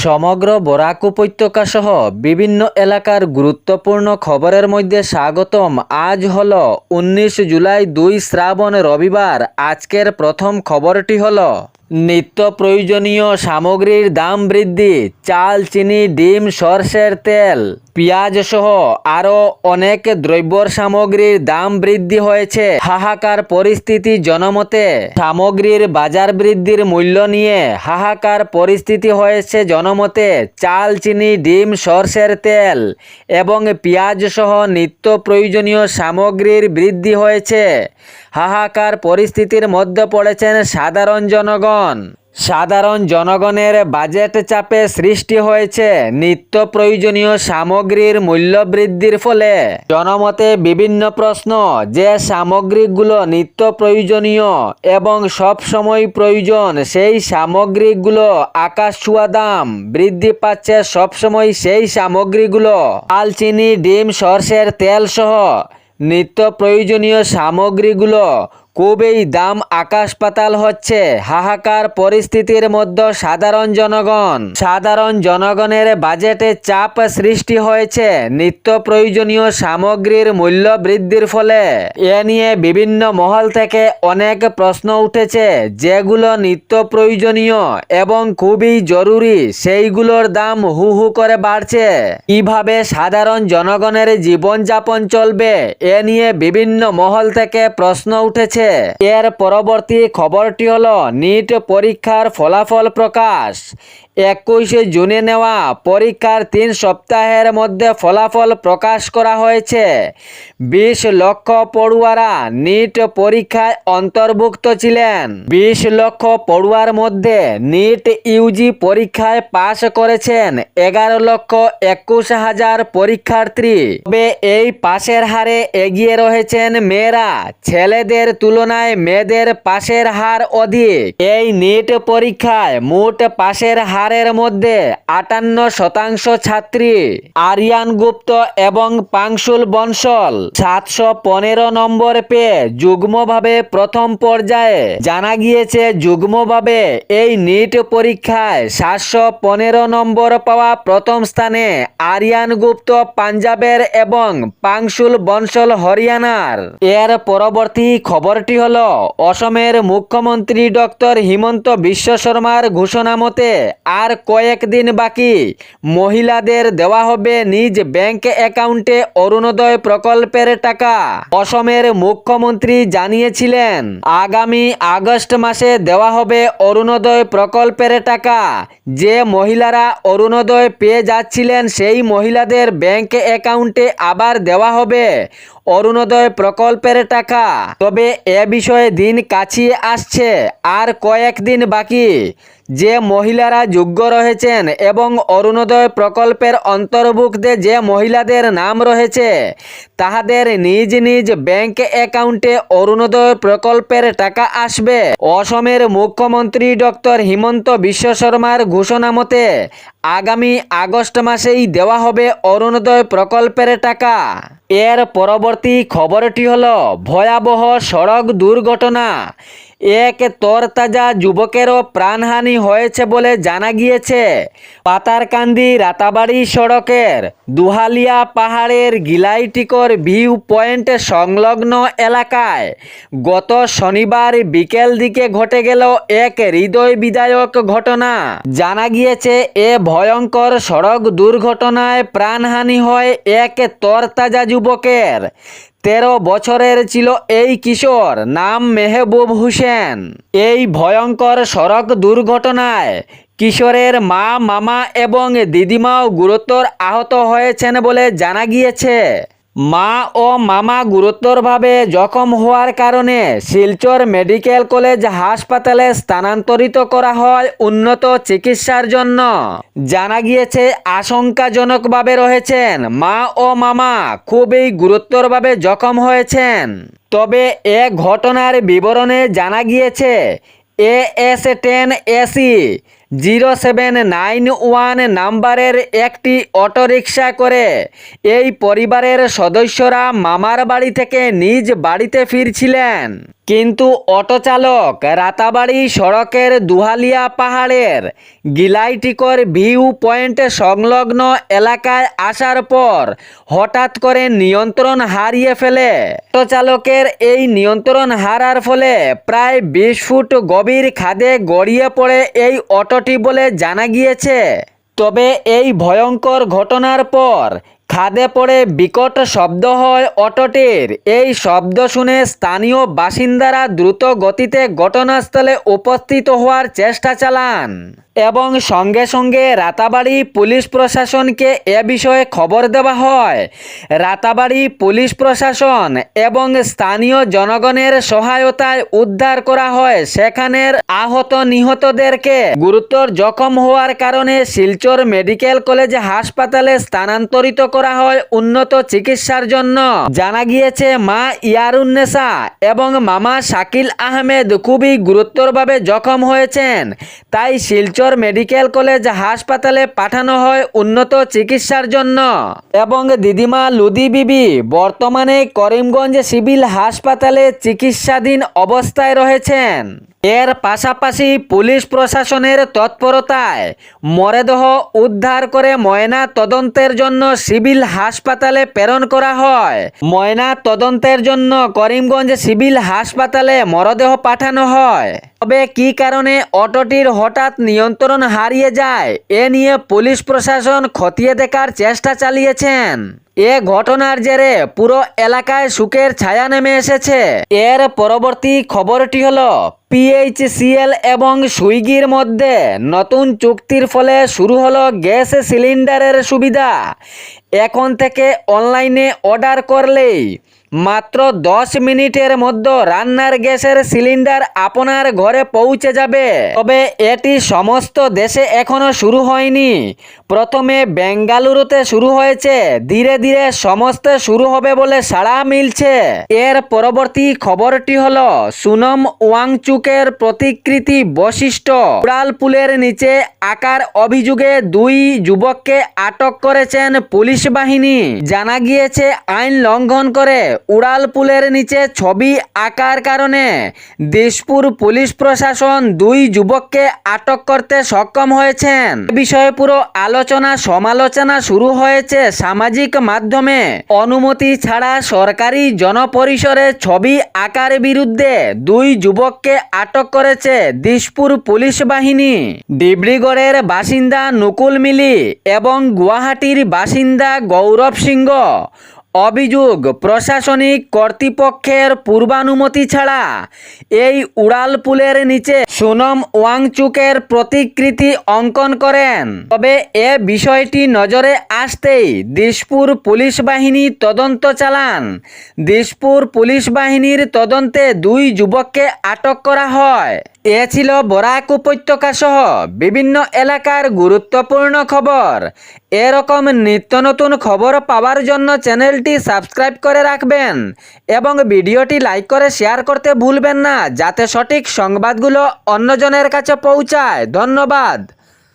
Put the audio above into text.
সমগ্র বরাক উপত্যকা সহ বিভিন্ন এলাকার গুরুত্বপূর্ণ খবরের মধ্যে স্বাগতম। আজ হলো 19 জুলাই 2 শ্রাবণ রবিবার। আজকের প্রথম খবরটি হলো নিত্য প্রয়োজনীয় সামগ্রীর দাম বৃদ্ধি। চাল, চিনি, ডিম, সরষের তেল, পেঁয়াজ সহ আরও অনেক দ্রব্য সামগ্রীর দাম বৃদ্ধি হয়েছে। হাহাকার পরিস্থিতি জনমতে। সামগ্রীর বাজার বৃদ্ধির মূল্য নিয়ে হাহাকার পরিস্থিতি হয়েছে জনমতে। চাল, চিনি, ডিম, সরষের তেল এবং পেঁয়াজ সহ নিত্য প্রয়োজনীয় সামগ্রীর বৃদ্ধি হয়েছে। হাহাকার পরিস্থিতির মধ্যে পড়েছেন সাধারণ জনগণ। সাধারণ জনগণের বাজেট চাপে সৃষ্টি হয়েছে নিত্য প্রয়োজনীয় সামগ্রীর মূল্য বৃদ্ধির ফলে। জনমতে বিভিন্ন প্রশ্ন, যে সামগ্রীগুলো নিত্য প্রয়োজনীয় এবং সব সময় প্রয়োজন সেই সামগ্রীগুলো আকাশ ছোঁয়া দাম বৃদ্ধি পাচ্ছে সবসময় সেই সামগ্রীগুলো। চাল, চিনি, ডিম, সরষের তেল সহ নিত্য প্রয়োজনীয় সামগ্রীগুলো খুবই দাম আকাশ পাতাল হচ্ছে। হাহাকার পরিস্থিতির মধ্যে সাধারণ জনগণের বাজেটে চাপ সৃষ্টি হয়েছে নিত্য প্রয়োজনীয় সামগ্রীর মূল্য বৃদ্ধির ফলে। এ নিয়ে বিভিন্ন মহল থেকে অনেক প্রশ্ন উঠেছে। যেগুলো নিত্য প্রয়োজনীয় এবং খুবই জরুরি সেইগুলোর দাম হু হু করে বাড়ছে। কিভাবে সাধারণ জনগণের জীবনযাপন চলবে এ নিয়ে বিভিন্ন মহল থেকে প্রশ্ন উঠেছে। এর পরবর্তী খবরটি হলো নিট পরীক্ষার ফলাফল প্রকাশ। 21 জুনে নেওয়া পরীক্ষার 3 সপ্তাহের মধ্যে ফলাফল প্রকাশ করা হয়েছে। 20 লক্ষ পড়ুয়ারা নিট পরীক্ষায় অন্তর্ভুক্ত ছিলেন। 20 লক্ষ পড়ুয়ার মধ্যে নিট ইউজি পরীক্ষায় পাশ করেছেন 11,21,000 পরীক্ষার্থী। তবে এই পাশের হারে এগিয়ে রয়েছেন মেয়েরা। ছেলেদের তুলনায় মেয়েদের পাশের হার অধিক। এই নিট পরীক্ষায় মোট পাশের হারের মধ্যে 58% ছাত্রী। আরিয়ান গুপ্ত এবং পাংশুল বনশল 715 নম্বর পেয়ে যুগ্মভাবে প্রথম পর্যায়ে। জানা গিয়েছে যুগ্মভাবে এই নিট পরীক্ষায় 715 নম্বর পাওয়া প্রথম স্থানে আরিয়ান গুপ্ত পাঞ্জাবের এবং পাংশুল বনশল হরিয়ানার। এর পরবর্তী খবরটি হলো অসমের মুখ্যমন্ত্রী ডক্টর হিমন্ত বিশ্ব শর্মার ঘোষণা মতে আর কয়েকদিন বাকি মহিলাদের দেওয়া হবে নিজ ব্যাংক অ্যাকাউন্টে অরুণোদয় প্রকল্পের টাকা। অসমের মুখ্যমন্ত্রী জানিয়েছিলেন আগামী আগস্ট মাসে দেওয়া হবে অরুণোদয় প্রকল্পের টাকা। যে মহিলারা অরুণোদয় পেয়ে যাচ্ছিলেন সেই মহিলাদের ব্যাংক অ্যাকাউন্টে আবার দেওয়া হবে অরুণোদয় প্রকল্পের টাকা। তবে এ বিষয়ে দিন কাছিয়ে আসছে, আর কয়েকদিন বাকি। যে মহিলারা যোগ্য রয়েছেন এবং অরুণোদয় প্রকল্পের অন্তর্ভুক্তে যে মহিলাদের নাম রয়েছে তাহাদের নিজ নিজ ব্যাংক অ্যাকাউন্টে অরুণোদয় প্রকল্পের টাকা আসবে। অসমের মুখ্যমন্ত্রী ডক্টর হিমন্ত বিশ্ব শর্মার ঘোষণা মতে আগামী আগস্ট মাসেই দেওয়া হবে অরুণোদয় প্রকল্পের টাকা। এর পরবর্তী খবরটি হলো ভয়াবহ সড়ক দুর্ঘটনা। এক তরতাজা যুবকেরও প্রাণহানি হয়েছে বলে জানা গিয়েছে। পাতারকান্দি রাতাবাড়ি সড়কের দুহালিয়া পাহাড়ের গিলাইটিকর ভিউ পয়েন্ট সংলগ্ন এলাকায় গত শনিবার বিকেল দিকে ঘটে গেল এক হৃদয় বিদায়ক ঘটনা। জানা গিয়েছে এ ভয়ঙ্কর সড়ক দুর্ঘটনায় প্রাণহানি হয় এক তরতাজা যুবকের। 13 বছরের ছিল এই কিশোর, নাম মেহবুব হোসেন। এই ভয়ঙ্কর সড়ক দুর্ঘটনায় কিশোরের মা, মামা এবং দিদিমাও গুরুতর আহত হয়েছেন বলে জানা গিয়েছে। মা ও মামা গুরুতরভাবে জখম হওয়ার কারণে শিলচর মেডিকেল কলেজ হাসপাতালে স্থানান্তরিত করা হয় উন্নত চিকিৎসার জন্য। জানা গিয়েছে আশঙ্কাজনকভাবে রয়েছেন মা ও মামা, খুবই গুরুতরভাবে জখম হয়েছেন। তবে এ ঘটনার বিবরণে জানা গিয়েছে AS10 AC 0791 নাম্বারের একটি অটোরিকশা করে এই পরিবারের সদস্যরা মামার বাড়ি থেকে নিজ বাড়িতে ফিরছিলেন। কিন্তু অটো চালক রাতাবাড়ি সড়কের দুহালিয়া পাহাড়ের গিলাইটিকর ভিউ পয়েন্ট সংলগ্ন এলাকায় আসার পর হঠাৎ করে নিয়ন্ত্রণ হারিয়ে ফেলে। অটো চালকের এই নিয়ন্ত্রণ হারার ফলে প্রায় 20 ফুট গভীর খাদে গড়িয়ে পড়ে এই অটোটি বলে জানা গিয়েছে। তবে এই ভয়ঙ্কর ঘটনার পর খাদে পড়ে বিকট শব্দ হয় অটোটির। এই শব্দ শুনে স্থানীয় বাসিন্দারা দ্রুত গতিতে ঘটনাস্থলে উপস্থিত হওয়ার চেষ্টা চালান এবং সঙ্গে সঙ্গে রাতাবাড়ি পুলিশ প্রশাসনকে এ বিষয়ে খবর দেওয়া হয়। রাতাবাড়ি পুলিশ প্রশাসন এবং স্থানীয় জনগণের সহায়তায় উদ্ধার করা হয় সেখানের আহত নিহতদেরকে। গুরুতর জখম হওয়ার কারণে শিলচর মেডিকেল কলেজ হাসপাতালে স্থানান্তরিত করা হয় উন্নত চিকিৎসার জন্য। জানা গিয়েছে মা ইয়ারুন্নেসা এবং মামা শাকিল আহমেদ খুবই গুরুতরভাবে জখম হয়েছেন, তাই শিলচর মেডিকেল কলেজ হাসপাতালে পাঠানো হয় উন্নত চিকিৎসার জন্য। এবং দিদিমা লুদি বিবি বর্তমানে করিমগঞ্জ সিভিল হাসপাতালে চিকিৎসাধীন অবস্থায় রয়েছেন। এর পাশাপাশি পুলিশ প্রশাসনের তৎপরতায় মরদেহ উদ্ধার করে ময়না তদন্তের জন্য সিভিল হাসপাতালে প্রেরণ করা হয়। ময়না তদন্তের জন্য করিমগঞ্জ সিভিল হাসপাতালে মরদেহ পাঠানো হয়। তবে কী কারণে অটোটির হঠাৎ নিয়ন্ত্রণ হারিয়ে যায় এ নিয়ে পুলিশ প্রশাসন খতিয়ে দেখার চেষ্টা চালিয়েছেন। এ ঘটনার জেরে পুরো এলাকায় শোকের ছায়া নেমে এসেছে। এর পরবর্তী খবরটি হলো PHCL এবং সুইগির মধ্যে নতুন চুক্তির ফলে শুরু হলো গ্যাস সিলিন্ডারের সুবিধা। এখন থেকে অনলাইনে অর্ডার করলেই মাত্র 10 মিনিটের মধ্যে রান্নার গ্যাসের সিলিন্ডার আপনার ঘরে পৌঁছে যাবে। তবে এটি সমস্ত দেশে এখনো শুরু হয়নি। প্রথমে বেঙ্গালুরুতে শুরু হয়েছে, ধীরে ধীরে সমস্ত শুরু হবে বলে সাড়া মিলছে। এর পরবর্তী খবরটি হলো সুনম ওয়াংচুকের প্রতিকৃতি বৈশিষ্ট্য উড়ালপুলের নিচে আঁকার অভিযোগে 2 যুবককে আটক করেছেন পুলিশ বাহিনী। জানা গিয়েছে আইন লঙ্ঘন করে উড়ালপুলের নিচে ছবি আঁকার কারণে দিশপুর পুলিশ প্রশাসন 2 যুবককে আটক করতে সক্ষম হয়েছেন। বিষয়ে পুরো আলোচনা সমালোচনা শুরু হয়েছে সামাজিক মাধ্যমে। অনুমতি ছাড়া সরকারি জনপরিসরে ছবি আঁকার বিরুদ্ধে 2 যুবককে আটক করেছে দিশপুর পুলিশ বাহিনী। ডিব্রুগড়ের বাসিন্দা নকুল মিলি এবং গুয়াহাটির বাসিন্দা গৌরব সিংহ। অভিযোগ, প্রশাসনিক কর্তৃপক্ষের পূর্বানুমতি ছাড়া এই উড়ালপুলের নিচে সুনম ওয়াংচুকের প্রতিকৃতি অঙ্কন করেন। তবে এ বিষয়টি নজরে আসতেই দিশপুর পুলিশ বাহিনী তদন্ত চালান। দিশপুর পুলিশ বাহিনীর তদন্তে 2 যুবককে আটক করা হয়। এ ছিল বরাক উপত্যকা সহ বিভিন্ন এলাকার গুরুত্বপূর্ণ খবর। এরকম নিত্য নতুন খবর পাওয়ার জন্য চ্যানেলটি সাবস্ক্রাইব করে রাখবেন এবং ভিডিওটি লাইক করে শেয়ার করতে ভুলবেন না, যাতে সঠিক সংবাদগুলো অন্যজনের কাছে পৌঁছায়। ধন্যবাদ।